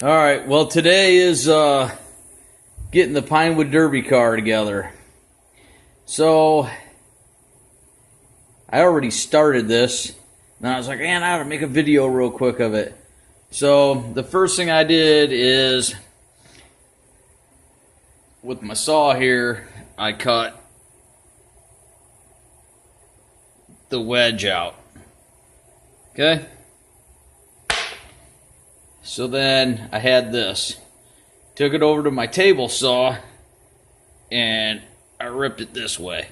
All right, well, today is getting the Pinewood Derby car together. So, I already started this, and I was like, man, I ought to make a video real quick of it. So, the first thing I did is, with my saw here, I cut the wedge out. Okay? So then I had this. Took it over to my table saw and I ripped it this way.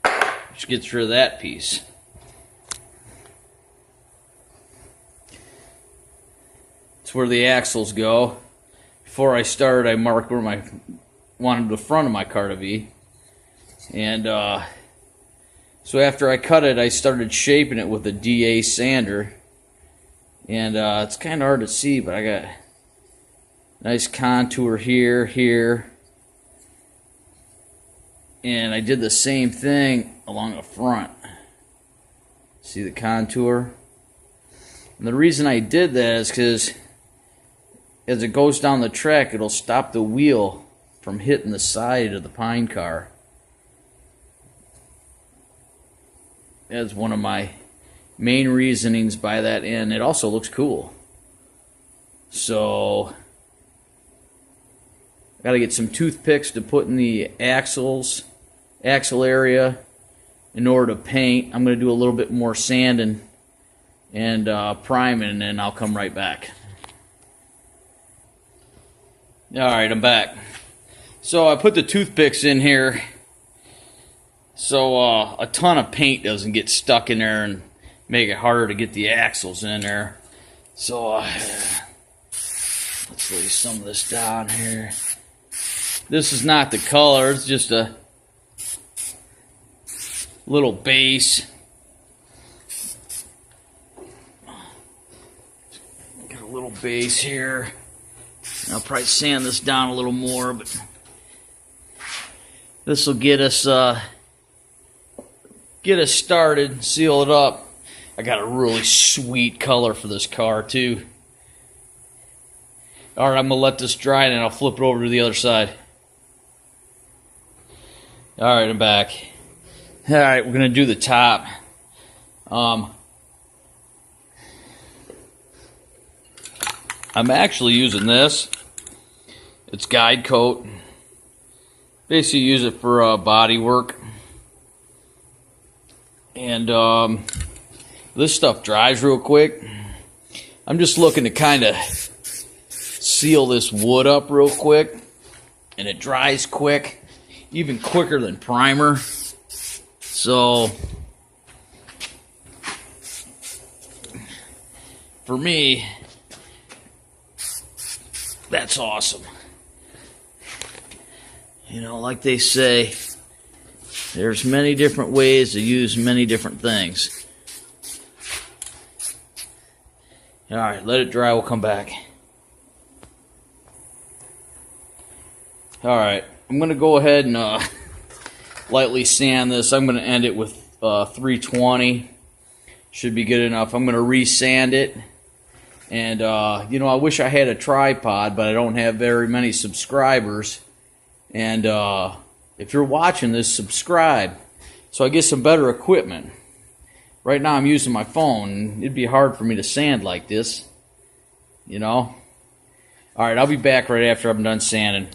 Which gets rid of that piece. It's where the axles go. Before I started, I marked where I wanted the front of my car to be. And so after I cut it, I started shaping it with a DA sander. And it's kind of hard to see, but I got a nice contour here, here. And I did the same thing along the front. See the contour? And the reason I did that is because as it goes down the track, it'll stop the wheel from hitting the side of the Pine car. That's one of my main reasonings by that, and it also looks cool. So I gotta get some toothpicks to put in the axle area in order to paint. I'm gonna do a little bit more sanding and priming, and then I'll come right back. Alright, I'm back. So I put the toothpicks in here so a ton of paint doesn't get stuck in there and make it harder to get the axles in there. So let's lay some of this down here. This is not the color, it's just a little base. Got a little base here. I'll probably sand this down a little more, but this will get us started, seal it up. I got a really sweet color for this car too. Alright, I'm going to let this dry and then I'll flip it over to the other side. Alright, I'm back. Alright, we're going to do the top. I'm actually using this. It's guide coat. Basically use it for body work. And this stuff dries real quick. I'm just looking to kind of seal this wood up real quick. And it dries quick. Even quicker than primer. So, for me, that's awesome. You know, like they say, there's many different ways to use many different things. Alright, let it dry, we'll come back. Alright, I'm going to go ahead and lightly sand this. I'm going to end it with 320. Should be good enough. I'm going to re-sand it. And, you know, I wish I had a tripod, but I don't have very many subscribers. And if you're watching this, subscribe so I get some better equipment. Right now I'm using my phone. It'd be hard for me to sand like this, you know. Alright, I'll be back right after I'm done sanding.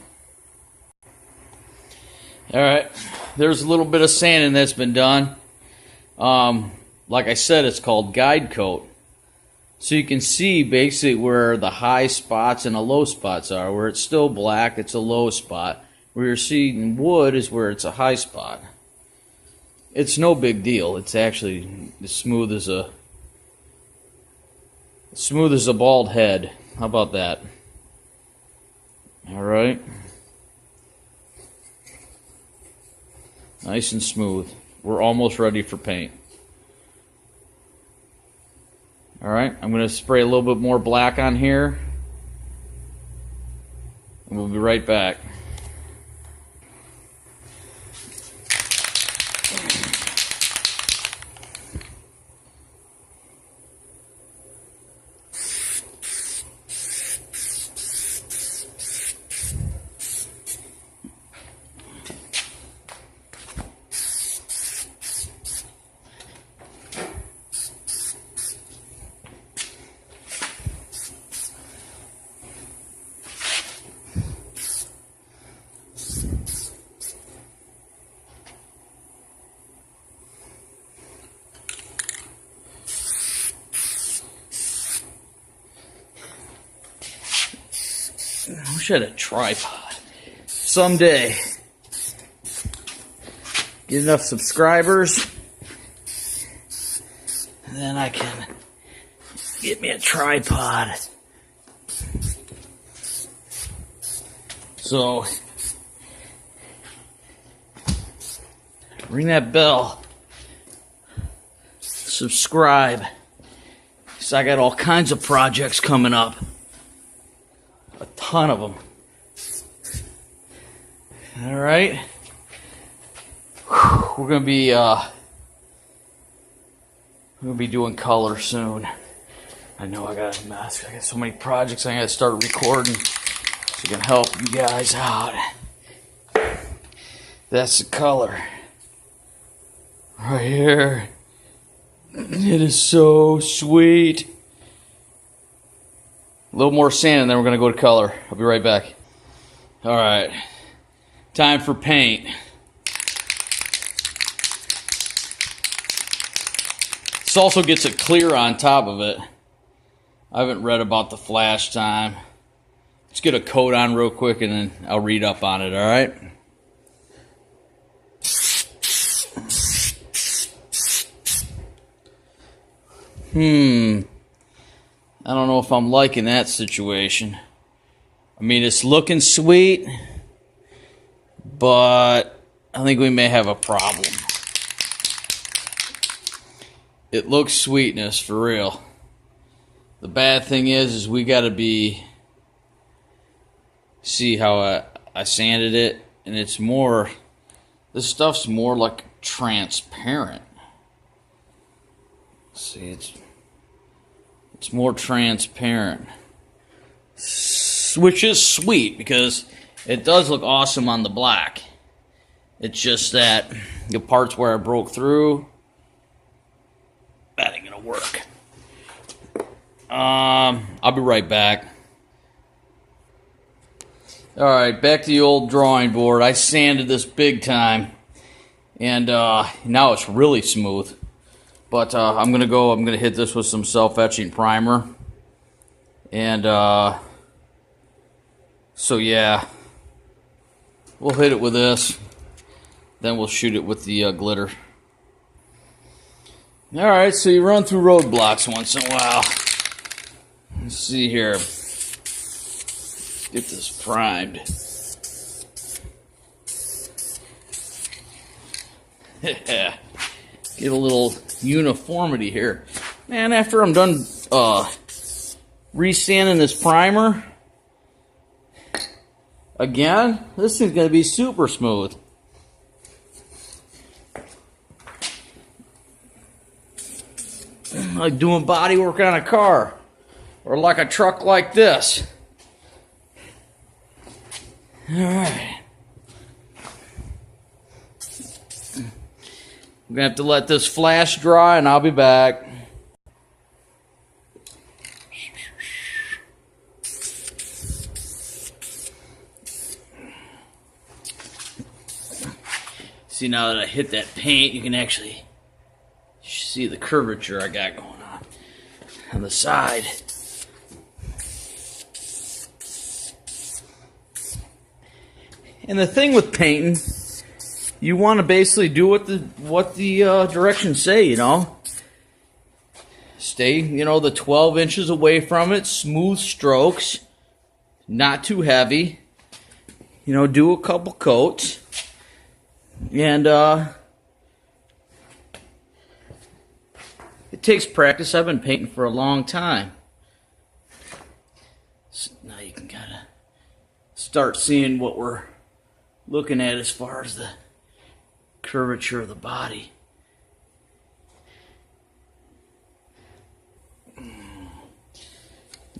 Alright, there's a little bit of sanding that's been done. Like I said, it's called guide coat. So you can see basically where the high spots and the low spots are. Where it's still black, it's a low spot. Where you're seeing wood is where it's a high spot. It's no big deal. It's actually as smooth as a bald head. How about that? All right. Nice and smooth. We're almost ready for paint. All right. I'm going to spray a little bit more black on here. And we'll be right back. wish I had a tripod. Someday. Get enough subscribers. And then I can get me a tripod. So, ring that bell. Subscribe. So I got all kinds of projects coming up. A ton of them. Alright. We're gonna be doing color soon. I know I got a mess. I got so many projects I gotta start recording so I can help you guys out. That's the color. Right here. It is so sweet. A little more sand and then we're gonna go to color. I'll be right back. Alright. Time for paint. This also gets it clear on top of it. I haven't read about the flash time. Let's get a coat on real quick and then I'll read up on it, alright? I don't know if I'm liking that situation. I mean, it's looking sweet, but I think we may have a problem. It looks sweetness, for real. The bad thing is we gotta see how I sanded it, and it's more, this stuff's more like transparent. See, it's more transparent, which is sweet because it does look awesome on the black. It's just that the parts where I broke through, that ain't gonna work. I'll be right back. Alright, back to the old drawing board. I sanded this big time, and now it's really smooth. But I'm gonna hit this with some self-etching primer. And so yeah, we'll hit it with this, then we'll shoot it with the glitter. Alright, so you run through roadblocks once in a while. Let's see here. Get this primed. Yeah. Get a little uniformity here. Man, after I'm done resanding this primer, again, this thing's going to be super smooth. Like doing body work on a car, or like a truck like this. Alright. I'm going to have to let this flash dry and I'll be back. See, now that I hit that paint, you can actually see the curvature I got going on the side. And the thing with painting, you want to basically do what the directions say, you know. Stay, the 12 inches away from it, smooth strokes, not too heavy. Do a couple coats. And it takes practice. I've been painting for a long time. So now you can kind of start seeing what we're looking at as far as the curvature of the body.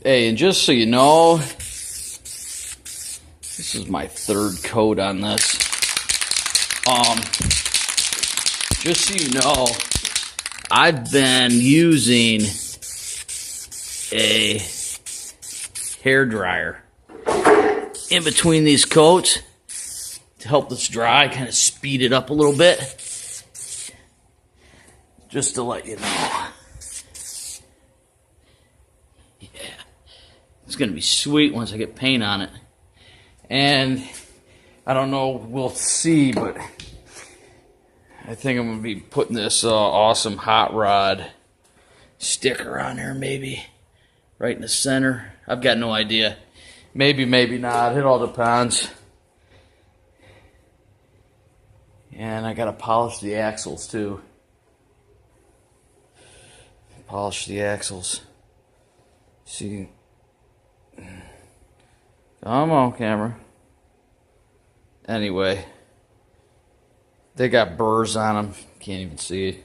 Hey, and just so you know, this is my third coat on this. Just so you know, I've been using a hairdryer in between these coats to help this dry, kind of speed it up a little bit. Just to let you know. Yeah. It's going to be sweet once I get paint on it. And I don't know, we'll see, but I think I'm going to be putting this awesome hot rod sticker on there, maybe right in the center. I've got no idea. Maybe, maybe not. It all depends. And I got to polish the axles too. Polish the axles. See. Come on, camera. Anyway. They got burrs on them. Can't even see it.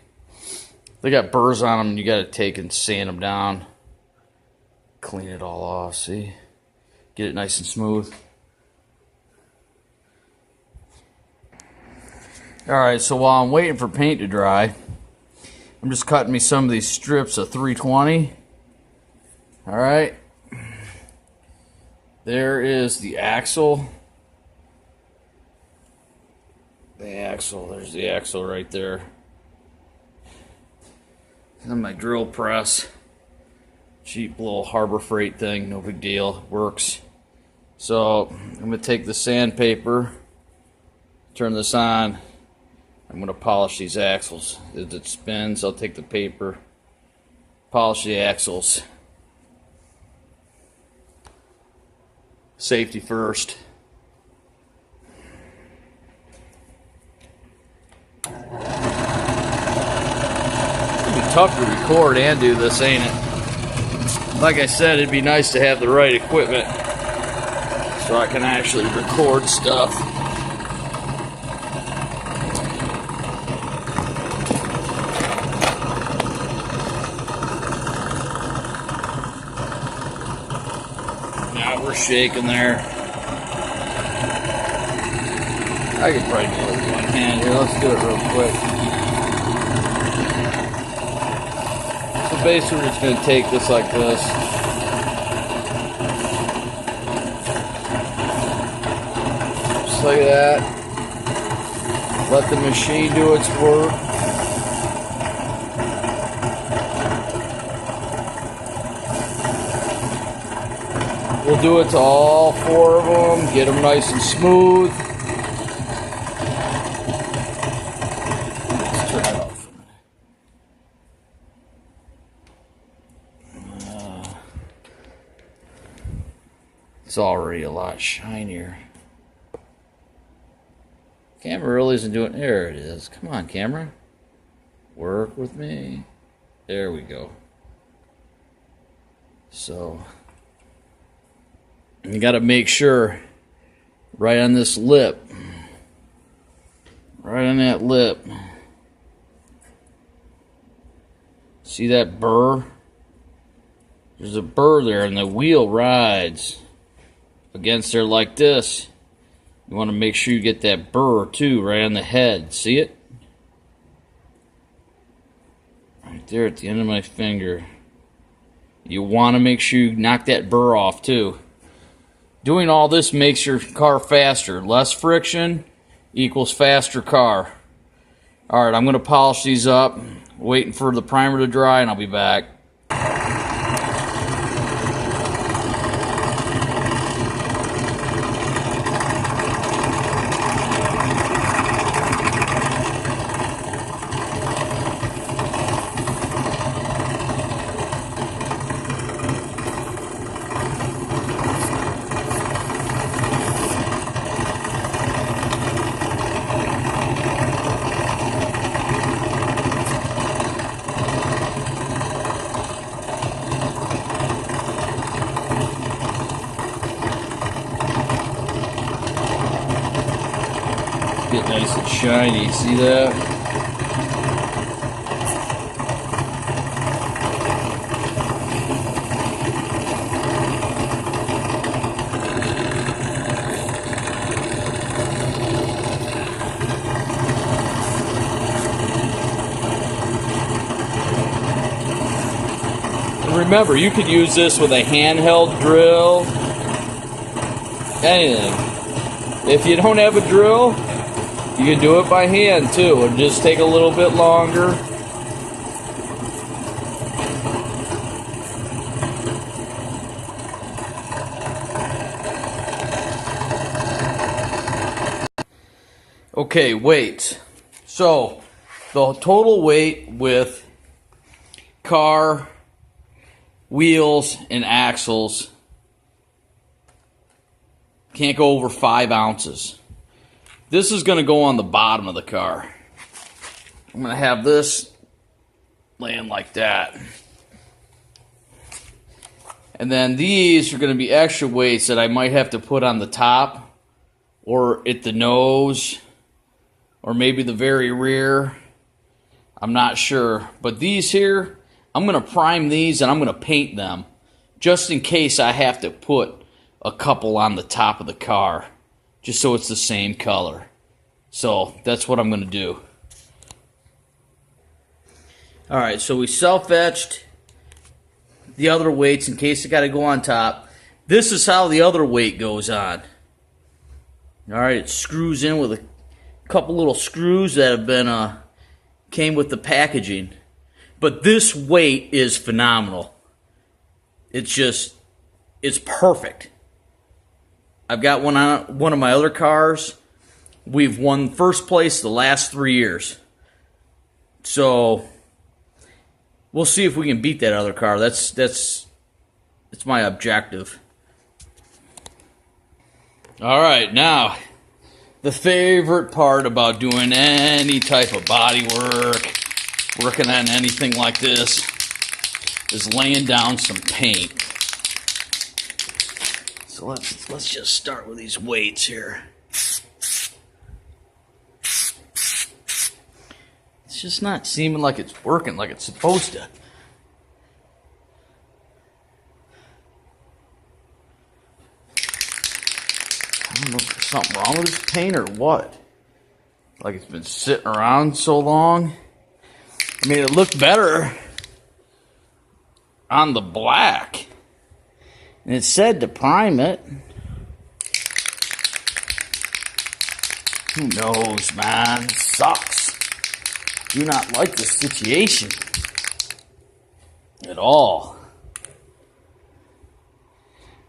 They got burrs on them. You got to take and sand them down. Clean it all off, see? Get it nice and smooth. Alright, so while I'm waiting for paint to dry, I'm just cutting me some of these strips of 320. Alright. There is the axle. There's the axle right there. And then my drill press. Cheap little Harbor Freight thing, no big deal, works. So I'm going to take the sandpaper, turn this on. I'm going to polish these axles. As it spins, I'll take the paper, polish the axles. Safety first. It'd be tough to record and do this, ain't it? Like I said, it'd be nice to have the right equipment so I can actually record stuff. Now we're shaking there. I could probably do it with one hand here. Let's do it real quick. So basically we're just going to take this like this. Just like that. Let the machine do its work. We'll do it to all four of them. Get them nice and smooth. Let's turn it off. It's already a lot shinier. Camera really isn't doing. There it is. Come on, camera. Work with me. There we go. So you got to make sure right on this lip, right on that lip. See that burr? There's a burr there, and the wheel rides against there like this. You want to make sure you get that burr too, right on the head. See it? Right there at the end of my finger. You want to make sure you knock that burr off too. Doing all this makes your car faster. Less friction equals faster car. Alright, I'm going to polish these up. Waiting for the primer to dry, and I'll be back. Get nice and shiny, see that? And remember, you could use this with a handheld drill, anything. If you don't have a drill, you can do it by hand too. It'll just take a little bit longer. Okay, weight. So the total weight with car, wheels, and axles can't go over 5 ounces. This is going to go on the bottom of the car. I'm going to have this laying like that. And then these are going to be extra weights that I might have to put on the top or at the nose or maybe the very rear. I'm not sure. But these here, I'm going to prime these and I'm going to paint them just in case I have to put a couple on the top of the car just so it's the same color. So that's what I'm going to do. Alright, so we self-etched the other weights in case it got to go on top. This is how the other weight goes on. Alright, it screws in with a couple little screws that have been came with the packaging. But this weight is phenomenal. It's perfect. I've got one on one of my other cars. We've won first place the last 3 years. So we'll see if we can beat that other car. That's my objective. All right, now the favorite part about doing any type of body work, working on anything like this, is laying down some paint. So let's just start with these weights here. It's just not seeming like it's working like it's supposed to. I don't know if there's something wrong with this paint or what. Like it's been sitting around so long. I mean, it looked better on the black. And it said to prime it. Who knows, man? It sucks. Do not like this situation at all.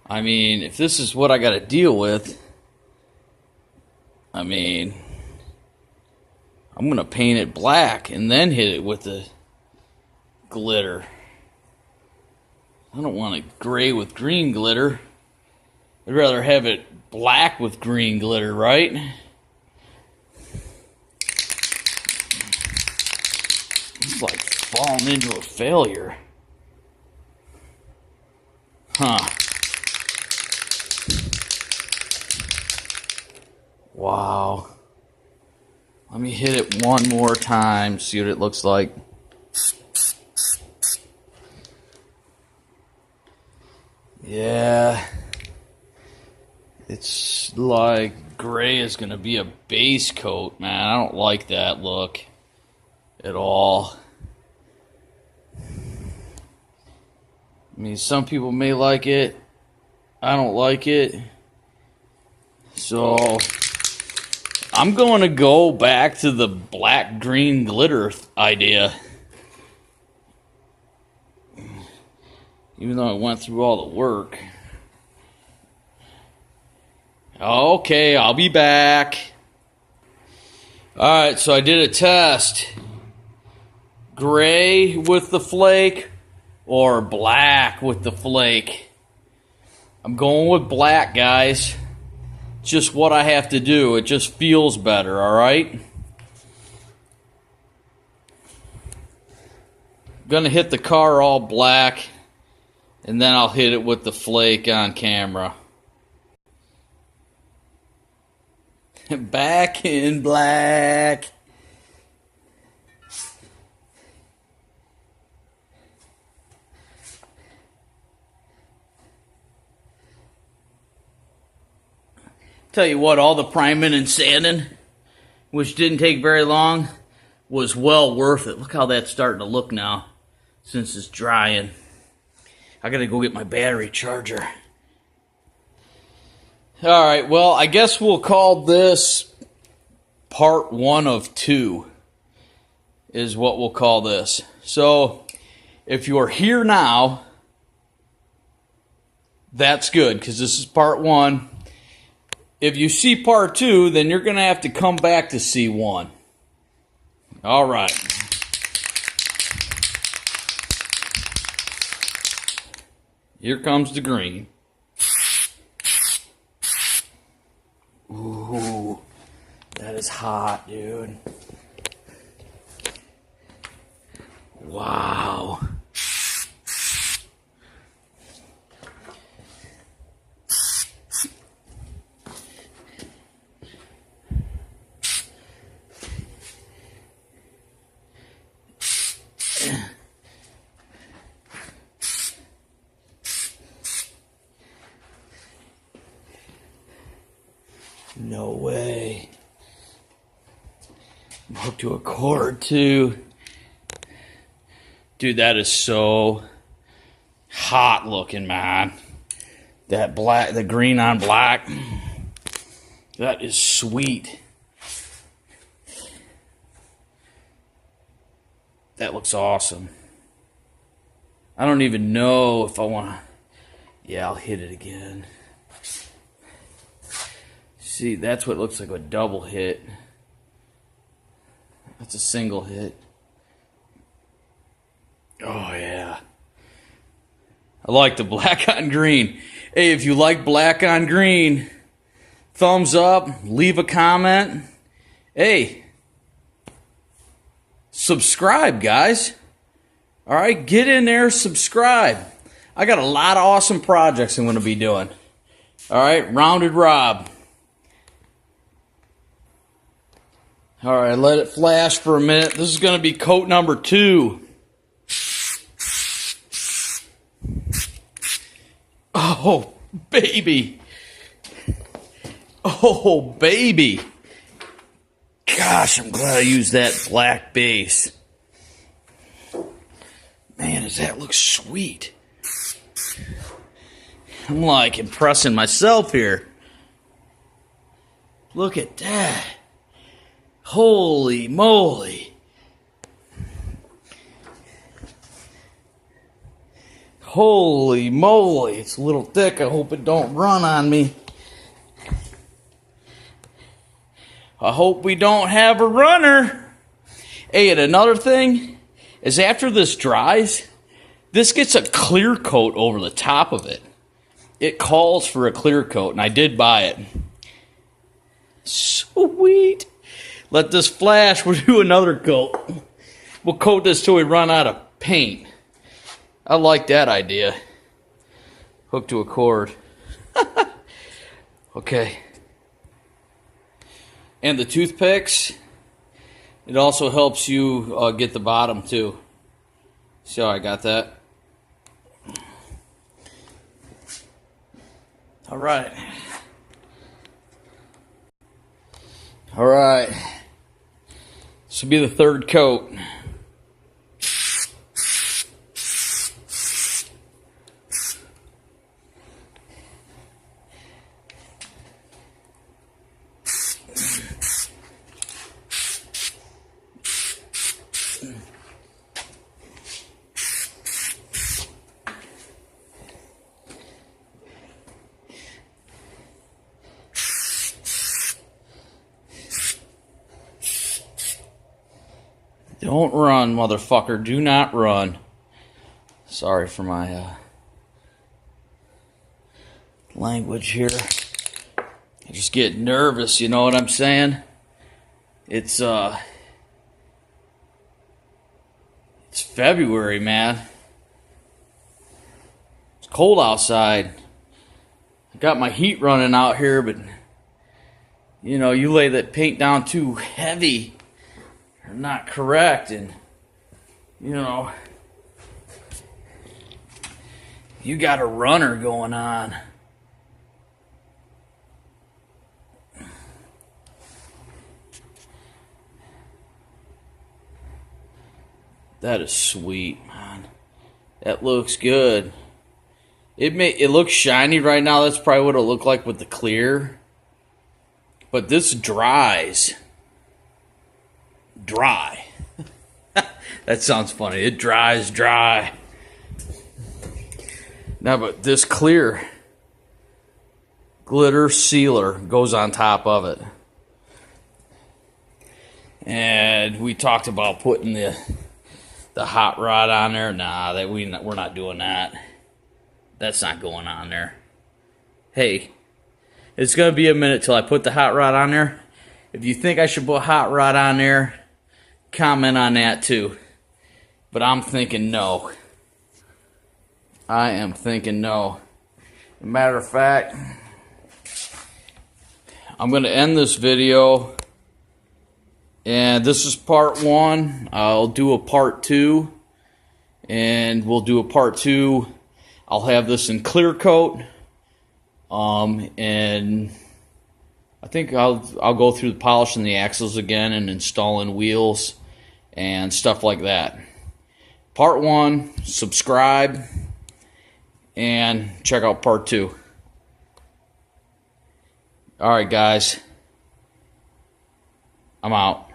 I mean, if this is what I got to deal with, I mean, I'm going to paint it black and then hit it with the glitter. I don't want it gray with green glitter. I'd rather have it black with green glitter, right? It's like falling into a failure. Huh. Wow. Let me hit it one more time, see what it looks like. Yeah. It's like gray is going to be a base coat, man. I don't like that look at all. I mean, some people may like it. I don't like it. So I'm going to go back to the black-green glitter idea. Even though I went through all the work. Okay, I'll be back. Alright, so I did a test. Gray with the flake or black with the flake. I'm going with black, guys. It's just what I have to do. It just feels better, alright? Gonna hit the car all black, and then I'll hit it with the flake on camera. Back in black. Tell you what, all the priming and sanding, which didn't take very long, was well worth it. Look how that's starting to look now, since it's drying. I gotta go get my battery charger. Alright, well, I guess we'll call this part 1 of 2, is what we'll call this. So, if you're here now, that's good, because this is part 1. if you see part 2, then you're going to have to come back to see 1. All right. Here comes the green. Ooh, that is hot, dude. Wow. No way. I'm hooked to a cord too. Dude, that is so hot looking, man. That black, the green on black. That is sweet. That looks awesome. I don't even know if I want to. Yeah, I'll hit it again. See, that's what looks like a double hit. That's a single hit. Oh, yeah. I like the black on green. Hey, if you like black on green, thumbs up, leave a comment. Hey, subscribe, guys. All right, get in there, subscribe. I got a lot of awesome projects I'm going to be doing. All right, Rounded Rob. All right, let it flash for a minute. This is going to be coat number 2. Oh, baby. Oh, baby. Gosh, I'm glad I used that black base. Man, does that look sweet. I'm like impressing myself here. Look at that. Holy moly. Holy moly. It's a little thick. I hope it don't run on me. I hope we don't have a runner. Hey, and another thing is after this dries, this gets a clear coat over the top of it. It calls for a clear coat, and I did buy it. Sweet. Let this flash. We'll do another coat. We'll coat this till we run out of paint. I like that idea. Hook to a cord. Okay. And the toothpicks, it also helps you get the bottom too. See how I got that? All right. All right. This will be the third coat. Don't run, motherfucker. Do not run. Sorry for my language here. I just get nervous, you know what I'm saying? It's February, man. It's cold outside. I got my heat running out here, but you know, you lay that paint down too heavy, or not correct, and you know, you got a runner going on. That is sweet, man. That looks good. It looks shiny right now. That's probably what it'll look like with the clear. But this dries. Dry. That sounds funny. It dries dry. Now, but this clear glitter sealer goes on top of it. And we talked about putting the hot rod on there. Nah, we're not doing that. That's not going on there. Hey, it's going to be a minute till I put the hot rod on there. If you think I should put hot rod on there, comment on that too. But I'm thinking no. I am thinking no. As a matter of fact, I'm going to end this video. And this is part 1. I'll do a part 2. And we'll do a part 2. I'll have this in clear coat. And I think I'll go through the polishing the axles again and installing wheels and stuff like that. Part 1, subscribe, and check out part 2. Alright guys, I'm out.